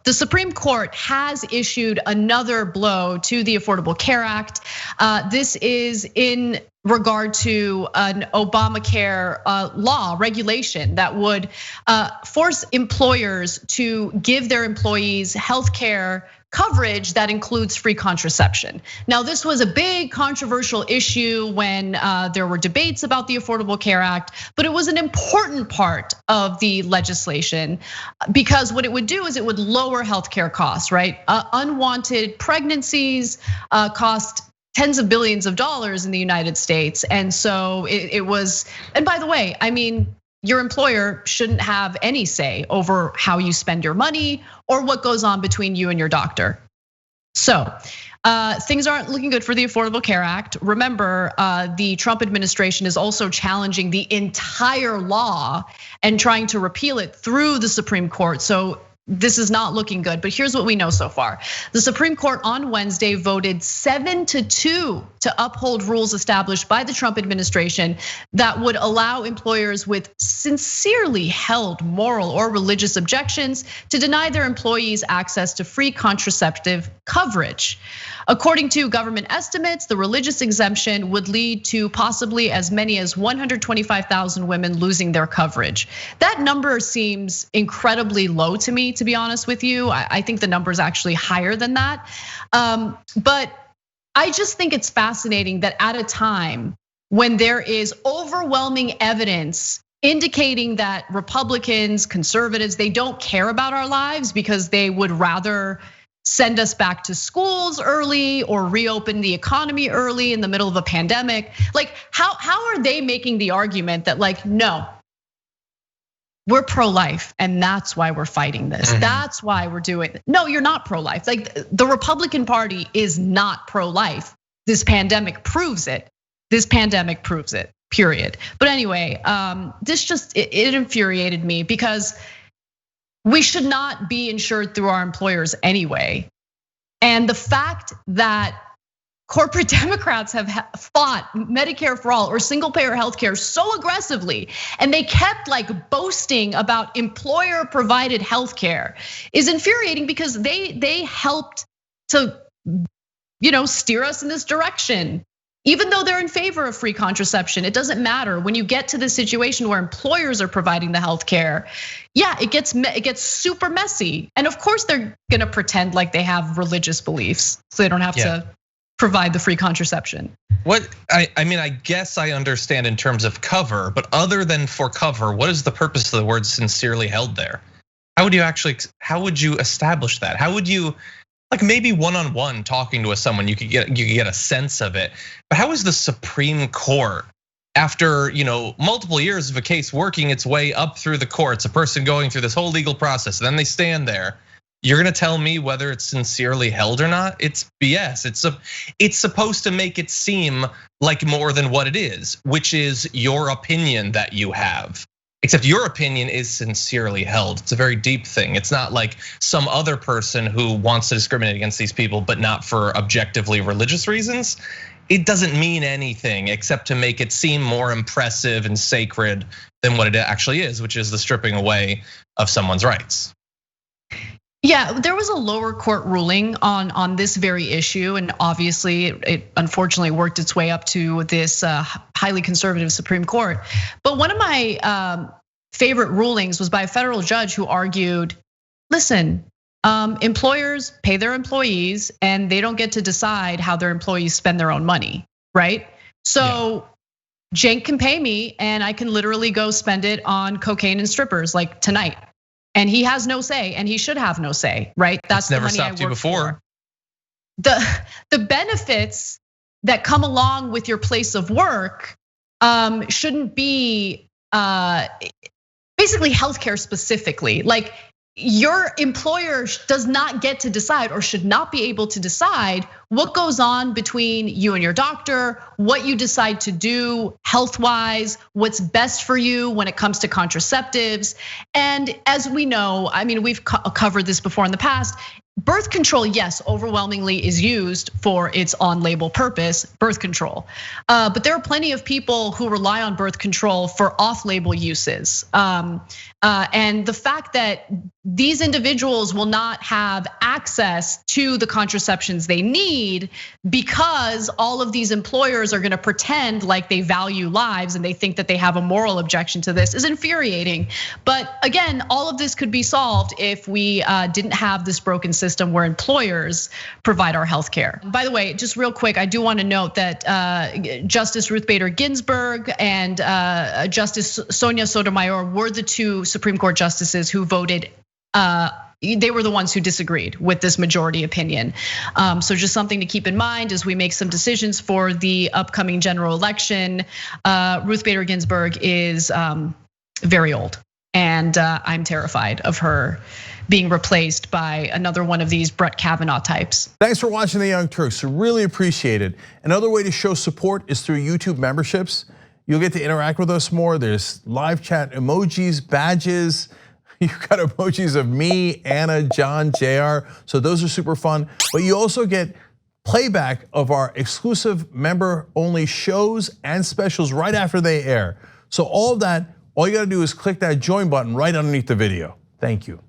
the Supreme Court has issued another blow to the Affordable Care Act. This is in regard to an Obamacare law regulation that would force employers to give their employees health care coverage that includes free contraception. Now, this was a big controversial issue when there were debates about the Affordable Care Act, but it was an important part of the legislation because what it would do is it would lower healthcare costs, right? Unwanted pregnancies cost tens of billions of dollars in the United States. And so it was, and by the way, I mean, your employer shouldn't have any say over how you spend your money or what goes on between you and your doctor. So things aren't looking good for the Affordable Care Act. Remember, the Trump administration is also challenging the entire law and trying to repeal it through the Supreme Court. So this is not looking good, but here's what we know so far. The Supreme Court on Wednesday voted 7-2 to uphold rules established by the Trump administration that would allow employers with sincerely held moral or religious objections to deny their employees access to free contraceptive coverage. According to government estimates, the religious exemption would lead to possibly as many as 125,000 women losing their coverage. That number seems incredibly low to me, to be honest with you. I think the number is actually higher than that. But I just think it's fascinating that at a time when there is overwhelming evidence indicating that Republicans, conservatives, they don't care about our lives because they would rather send us back to schools early or reopen the economy early in the middle of a pandemic. Like, how are they making the argument that like, no, we're pro-life and that's why we're fighting this. That's why we're doing it. No, you're not pro-life. Like the Republican Party is not pro-life. This pandemic proves it. This pandemic proves it, period. But anyway, this just, it infuriated me because we should not be insured through our employers anyway. And the fact that corporate Democrats have fought Medicare for all or single payer healthcare so aggressively, and they kept like boasting about employer provided healthcare is infuriating because they helped to steer us in this direction. Even though they're in favor of free contraception, it doesn't matter. When you get to the situation where employers are providing the healthcare, yeah, it gets super messy. And of course, they're gonna pretend like they have religious beliefs, so they don't have to provide the free contraception. What I mean, I guess I understand in terms of cover, but other than for cover, what is the purpose of the word sincerely held there? How would you establish that? How would you? Like maybe one-on-one talking to someone, you could get a sense of it. But how is the Supreme Court, after multiple years of a case working its way up through the courts, a person going through this whole legal process, and then they stand there, you're gonna tell me whether it's sincerely held or not? It's BS. It's supposed to make it seem like more than what it is, which is your opinion that you have. Except your opinion is sincerely held. It's a very deep thing. It's not like some other person who wants to discriminate against these people, but not for objectively religious reasons. It doesn't mean anything except to make it seem more impressive and sacred than what it actually is, which is the stripping away of someone's rights. Yeah, there was a lower court ruling on this very issue, and obviously it unfortunately worked its way up to this highly conservative Supreme Court. But one of my favorite rulings was by a federal judge who argued, listen, employers pay their employees and they don't get to decide how their employees spend their own money, right? So Cenk can pay me and I can literally go spend it on cocaine and strippers like tonight. And he has no say, and he should have no say, right? That's never stopped you before. The benefits that come along with your place of work shouldn't be basically healthcare specifically. Like your employer does not get to decide or should not be able to decide what goes on between you and your doctor, what you decide to do health-wise, what's best for you when it comes to contraceptives. And as we know, I mean, we've covered this before in the past, birth control, yes, overwhelmingly is used for its on-label purpose, birth control. But there are plenty of people who rely on birth control for off-label uses. And the fact that these individuals will not have access to the contraceptions they need because all of these employers are gonna pretend like they value lives and they think that they have a moral objection to this is infuriating. But again, all of this could be solved if we didn't have this broken system where employers provide our health care. By the way, just real quick, I do wanna note that Justice Ruth Bader Ginsburg and Justice Sonia Sotomayor were the two Supreme Court justices who voted, they were the ones who disagreed with this majority opinion. So just something to keep in mind as we make some decisions for the upcoming general election. Ruth Bader Ginsburg is very old, and I'm terrified of her being replaced by another one of these Brett Kavanaugh types. Thanks for watching The Young Turks, really appreciate it. Another way to show support is through YouTube memberships. You'll get to interact with us more. There's live chat emojis, badges. You've got emojis of me, Anna, John, JR. So those are super fun. But you also get playback of our exclusive member-only shows and specials right after they air. So all of that, all you gotta do is click that join button right underneath the video. Thank you.